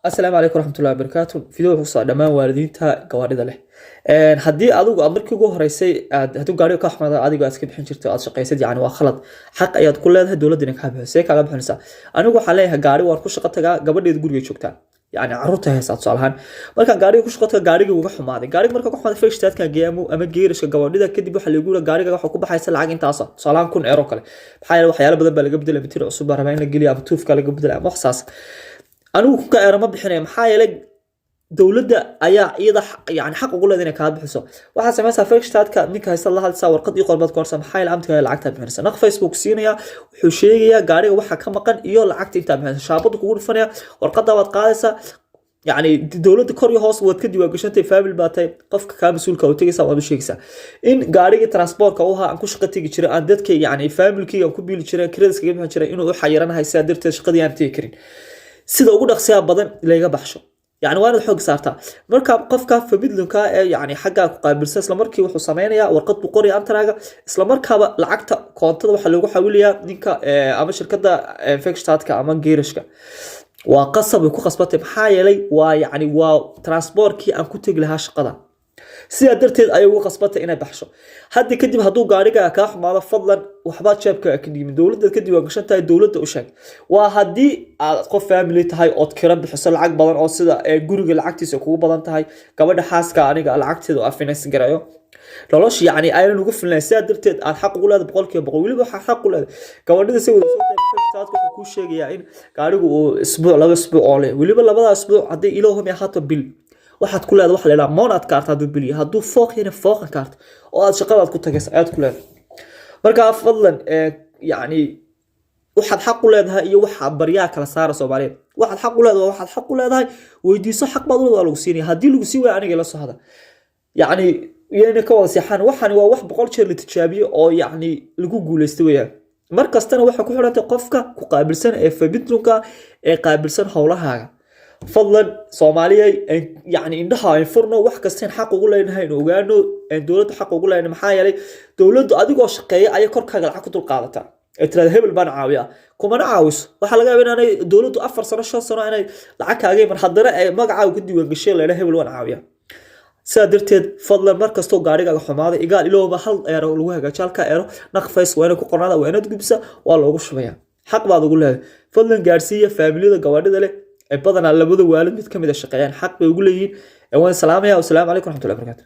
السلام عليكم ورحمة الله وبركاته فيديو wuxuu dhamaan waalidiinta gawaadhida leh hadii adigu markii ugu horeysay haduu gaariga ka xumada adigu aad iska bixin jirto aad shaqeysad yani waa khalad xaq ayaad ku leedahay dawladda ka bixisay kaaga bixinaysa anigu waxa leeyahay gaari waan ku shaqo tagaa gabadheed guriga joogtaa yani carruurta heesaad salahan marka gaariga ku shaqo tagaa gaariga uga xumaaday gaariga marka ku xumaaday feeshtaadka geemo ama geerishka gawaadhida kadib waxa lagu yiraahdaa gaariga waxa ku baxaysa lacag intaas salahan kun euro kale maxay waxyaalo badan baa laga bedelay mitir cusub baa rabaa in la geliyo ama tuufka laga bedelay ama waxsaas anigu ku ka ma bixinay maxaa yeelay dawladda ayaa iyada yani xaq ugu leedahay ka bixiso waxa sameeyay feeshtaadka ninka haysta la hadlaa warqad iyo qormad koorsan maxaa yeelay amtiga lacagta bixinaysa naq Facebook siinaya wuxuu sheegayaa gaariga waxa ka maqan iyo lacagta inta bixinaysa shaabadu kugu dhufanaya warqada waad qaadaysa يعني dawladda kor iyo hoos wad ka diiwaan gashantay family baatay qofka ka mas'uulka oo tagaysa waad u sheegaysaa in gaariga transportka uu aan ku shaqo tagi jiray aan dadka yani family-kiga ku biili jiray credit kaga bixin jiray inuu u xayiranahay si darteed shaqadii aan tagi karin sida ugu dhaqsiya badan leega baxsho يعني وانا xoog saarta marka qofka famidlunka ee yani xagga ku qaabilsan isla markii wuxuu sameeynaya warqad bu qori antaraaga isla markaaba lacagta koontada waxa lagu xawiliyaa ninka ama shirkadda Fexstadka ama geerishka waa qasab ku qasbatay maxaa yeelay waa yani waa transportkii aan ku tagi lahaa shaqada sida darteed ay ugu qasbatay inay baxsho hadii kadib haduu gaariga ka xumaado fadlan waxba jeebka ka dhimin dawladda kadib waa gashan tahay dawladda u sheeg waa hadii aad qof family tahay oo kira bixiso lacag badan oo sida guriga lacagtiisa kugu badan tahay gabadha xaaska aniga lacagteedu finance garayo nolosh yani ayna ugu filnaa sida darteed aad xaq ugu leedahay boqolkiiba boqol waliba xaq u leedahay gabadhida si wada soo taagto ku sheegaya in gaarigu uu isbuuc laba isbuuc oo leh waliba labada isbuuc hadii ilaahu ma haato bil waxaad ku leedahay wax la ilaa monad card haduu biliyo haduu fooqina fooq card oo aad shaqadaad ku tagaysa aad ku leedahay marka fadlan yani waxaad xaq u leedahay iyo waxa baryaa kala saara Soomaaliyeed waxaad xaq u leedahay weydiiso xaq baad u lagu siinay hadii lagu sii way aniga la soo hada yani yana ka wasiixan waxani waa wax boqol jeer la tijaabiyo oo yani lagu guuleystay weeyaan markastana waxa ku xirantay qofka ku qaabilsan ee fabidlunka ee qaabilsan hawlahaaga fadlan Soomaaliya yani indhaha ay furno wax kastaan xaq ugu leenahay in ogaano dawladda xaq ugu leenahay maxaa yeelay dawladdu adigoo shaqeeya ay korkaaga lacag ku dul qaadataa etrada hebel baan caawiya kuma caawiso waxa laga yaabaa inay dawladdu 4 sano 5 sano inay lacag kaaga mar haddana ay magacaaga ku diiwaan gashay leeyahay hebel waan caawiya sida darteed fadlan markasto gaariga xumaada igaal ilooba hal eero lagu hagaajalka eero naqfays waa inay ku qornaada waa inaad gudbisa waa loogu shubaya xaq baad ugu leedahay fadlan gaarsiiya family-da gawaadhida leh بدنا لبده والد متكمل الشقيان حق بيقول لي وين سلام يا والسلام عليكم ورحمة الله وبركاته.